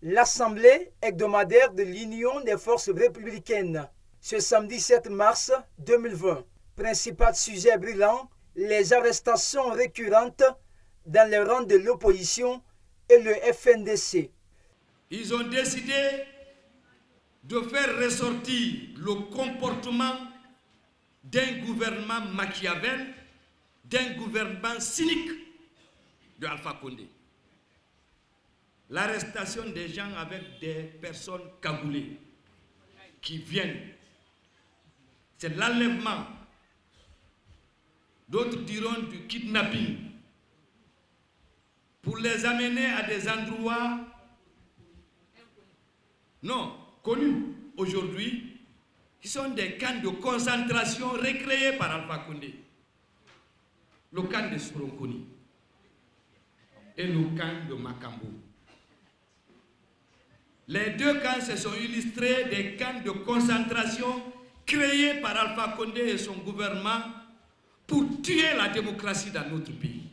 l'Assemblée hebdomadaire de l'Union des forces républicaines, ce samedi 7 mars 2020. Principal sujet brûlant, les arrestations récurrentes dans les rangs de l'opposition et le FNDC. Ils ont décidé de faire ressortir le comportement d'un gouvernement Machiavel, d'un gouvernement cynique de Alpha Condé. L'arrestation des gens avec des personnes cagoulées qui viennent, c'est l'enlèvement. D'autres diront du kidnapping pour les amener à des endroits non connus aujourd'hui, qui sont des camps de concentration recréés par Alpha Condé. Le camp de Soronconi et le camp de Makambo. Les deux camps se sont illustrés des camps de concentration créés par Alpha Condé et son gouvernement pour tuer la démocratie dans notre pays.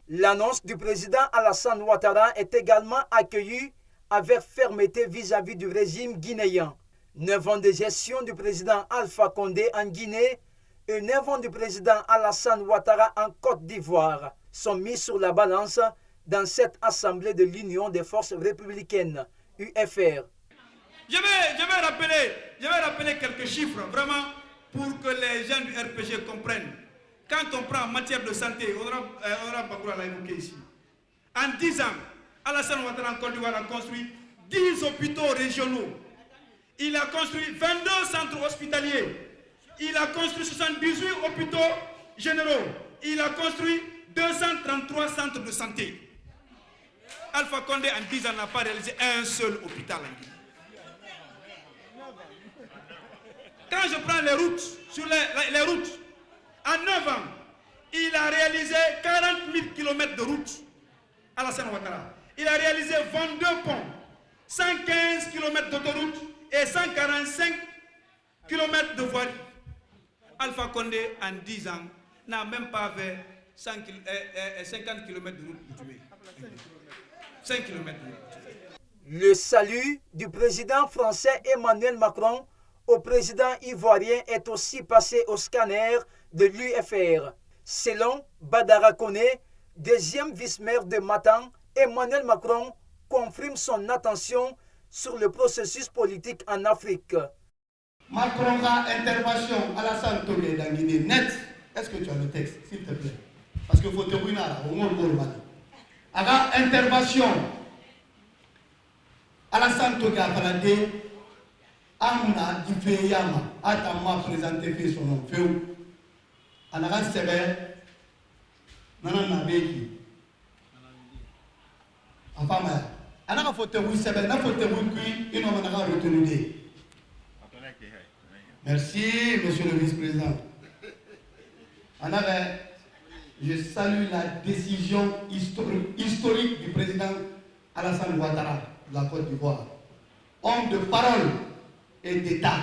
L'annonce du président Alassane Ouattara est également accueillie avec fermeté vis-à-vis du régime guinéen. 9 ans de gestion du président Alpha Condé en Guinée et 9 ans du président Alassane Ouattara en Côte d'Ivoire sont mis sur la balance dans cette assemblée de l'Union des forces républicaines, UFR. Je vais rappeler quelques chiffres, vraiment, pour que les gens du RPG comprennent. Quand on prend en matière de santé, Honorable Bakoura l'a évoqué ici. En 10 ans, Alassane Ouattara en Côte d'Ivoire a construit 10 hôpitaux régionaux. Il a construit 22 centres hospitaliers. Il a construit 78 hôpitaux généraux. Il a construit 233 centres de santé. Alpha Condé en 10 ans n'a pas réalisé un seul hôpital en Guinée. Quand je prends les routes, sur les routes, en 9 ans, il a réalisé 40 000 km de routes, Alassane Ouattara. Il a réalisé 22 ponts, 115 km d'autoroute et 145 km de voirie. Alpha Condé, en 10 ans, n'a même pas fait 50 km de route pour tuer. 5 km de route. Le salut du président français Emmanuel Macron au président ivoirien est aussi passé au scanner de l'UFR. Selon Badara Koné, deuxième vice-maire de Matam, Emmanuel Macron confirme son attention sur le processus politique en Afrique. Macron a intervention à la Santomé dans Guinée net. Est-ce que tu as le texte, s'il te plaît? Parce qu'il faut te ruiner là, au moins pour aga intervention à la Santomé à Paladé, Amna Difeyama, Atama présenté fait son nom, Féou. Anaga Sebe, Nanana Beki. Enfin, Anaga Fotewu Sebe, n'a Fotewu Kui, il n'a pas retenu. Merci, monsieur le vice-président. Anaga, je salue la décision historique du président Alassane Ouattara de la Côte d'Ivoire. Homme de parole et d'État,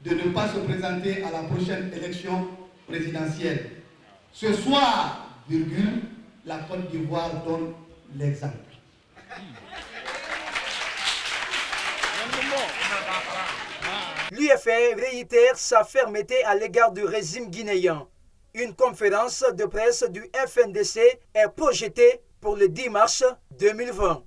de ne pas se présenter à la prochaine élection présidentielle. Ce soir, virgule, la Côte d'Ivoire donne l'exemple. L'UFR réitère sa fermeté à l'égard du régime guinéen. Une conférence de presse du FNDC est projetée pour le 10 mars 2020.